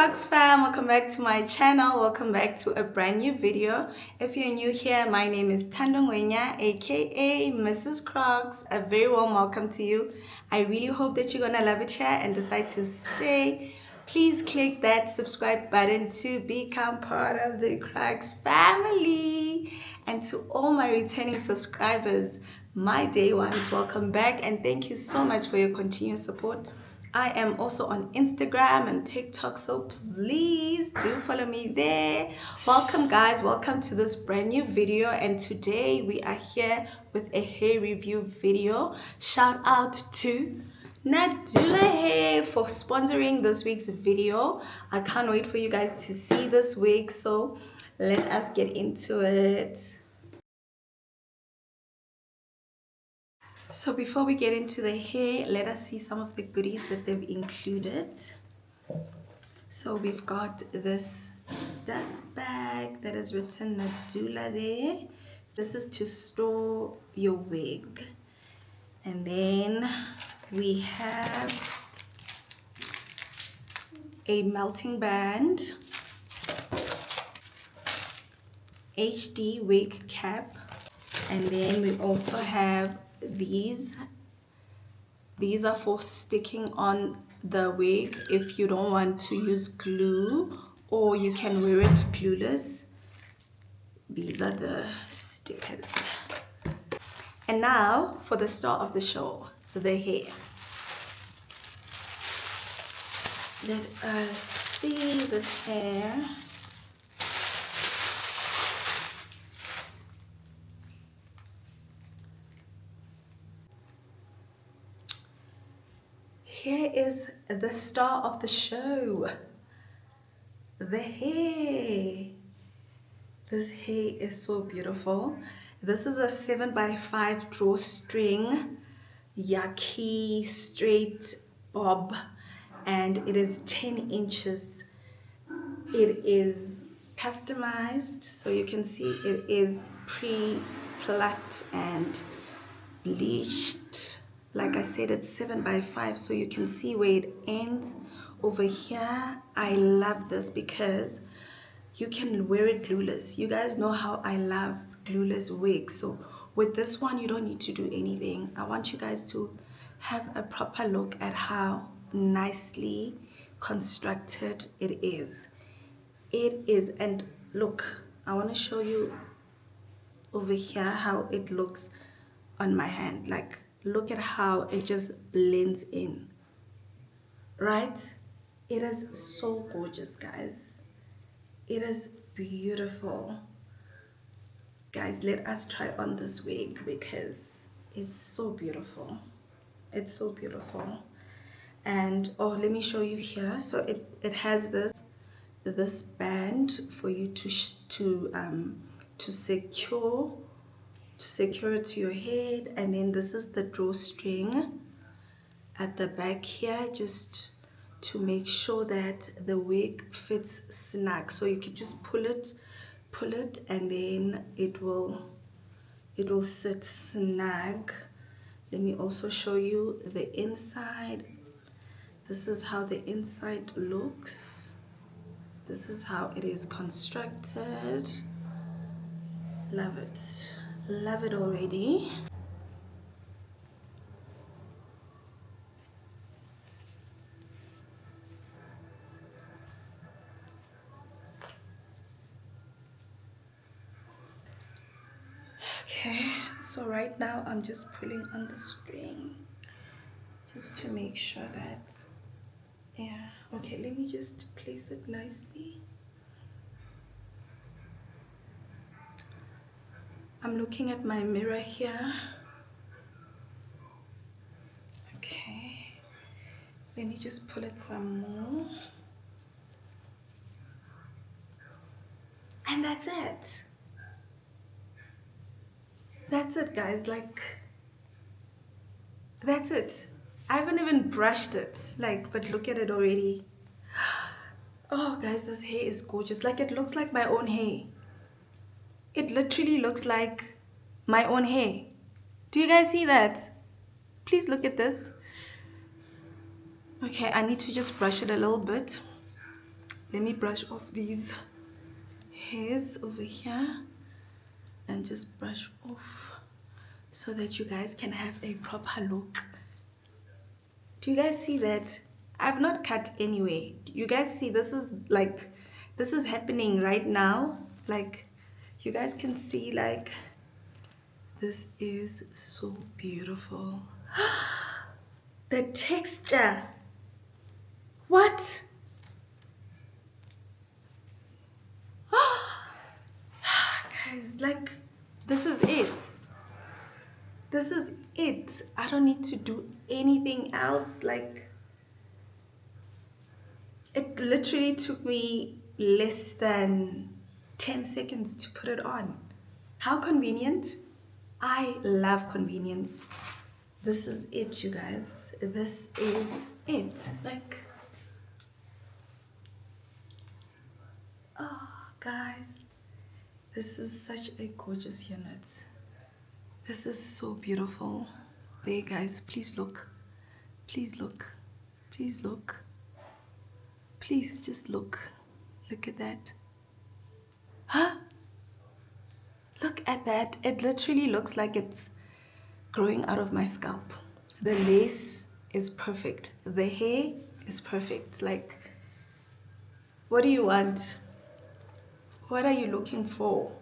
Crocs fam, welcome back to my channel. Welcome back to a brand new video. If you're new here, my name is Tandongwenya, aka Mrs. Crocs. A very warm welcome to you. I really hope that you're gonna love it here and decide to stay. Please click that subscribe button to become part of the Crocs family. And to all my returning subscribers, my day ones, welcome back and thank you so much for your continued support. I am also on Instagram and TikTok, so please do follow me there. Welcome guys, welcome to this brand new video, and today we are here with a hair review video. Shout out to Nadulahair for sponsoring this week's video. I can't wait for you guys to see this wig, so let us get into it. So before we get into the hair, let us see some of the goodies that they've included. So we've got this dust bag that is written Nadula there. This is to store your wig. And then we have a melting band, HD wig cap, and then we also have these are for sticking on the wig if you don't want to use glue, or you can wear it glueless. These are the stickers. And now for the star of the show, the hair. Let us see this hair. Here is the star of the show, the hair. This hair is so beautiful. This is a 7x5 drawstring Yaki straight bob, and it is 10 inches. It is customized, so you can see it is pre-plucked and bleached. Like I said, it's 7x5, so you can see where it ends over here. I love this because you can wear it glueless. You guys know how I love glueless wigs, so with this one you don't need to do anything. I want you guys to have a proper look at how nicely constructed it is. And look, I want to show you over here how it looks on my hand. Like, look at how it just blends in, right? It is so gorgeous, guys. It is beautiful. Guys, let us try on this wig because it's so beautiful. It's so beautiful. And oh, let me show you here. So it has this band for you to secure it to your head, and then this is the drawstring at the back here, just to make sure that the wig fits snug. So you can just pull it, and then it will sit snug. Let me also show you the inside. This is how the inside looks. This is how it is constructed. Love it. Love it already. Okay, so right now I'm just pulling on the string just to make sure that, yeah, okay, let me just place it nicely. I'm looking at my mirror here. Okay, let me just pull it some more. And that's it. That's it, guys. Like, that's it. I haven't even brushed it, like, but look at it already. Oh guys, this hair is gorgeous. Like, it looks like my own hair. It literally looks like my own hair. Do you guys see that? Please look at this. Okay, I need to just brush it a little bit. Let me brush off these hairs over here and just brush off so that you guys can have a proper look. Do you guys see that? I've not cut anyway. You guys see this is like, this is happening right now. Like, you guys can see, like, this is so beautiful. The texture. What? Guys, like, this is it. This is it. I don't need to do anything else. Like, it literally took me less than 10 seconds to put it on. How convenient. I love convenience. This is it, you guys. This is it. Like, oh, guys, this is such a gorgeous unit. This is so beautiful. There, guys, please look. Please look. Please look. Please just look. Look at that. Huh? Look at that. It literally looks like it's growing out of my scalp. The lace is perfect. The hair is perfect. Like, what do you want? What are you looking for?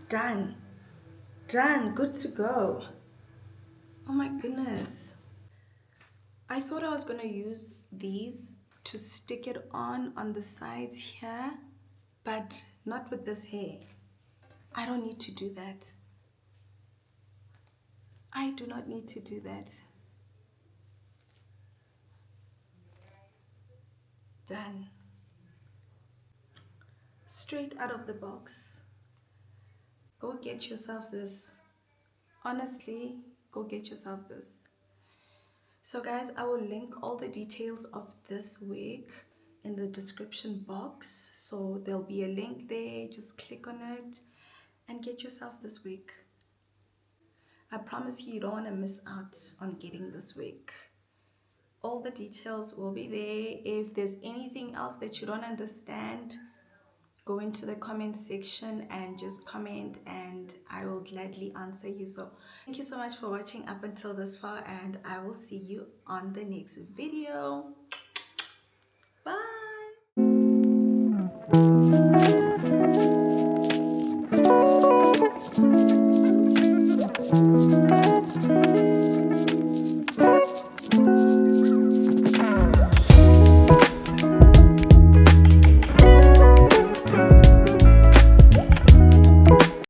Done. Done. Good to go. Oh my goodness. I thought I was going to use these to stick it on the sides here, but not with this hair. I don't need to do that. I do not need to do that. Done. Straight out of the box. Go get yourself this. Honestly, go get yourself this. So guys, I will link all the details of this wig in the description box. So there'll be a link there. Just click on it and get yourself this wig. I promise you don't want to miss out on getting this wig. All the details will be there. If there's anything else that you don't understand, go into the comment section and just comment and I will gladly answer you. So thank you so much for watching up until this far, and I will see you on the next video.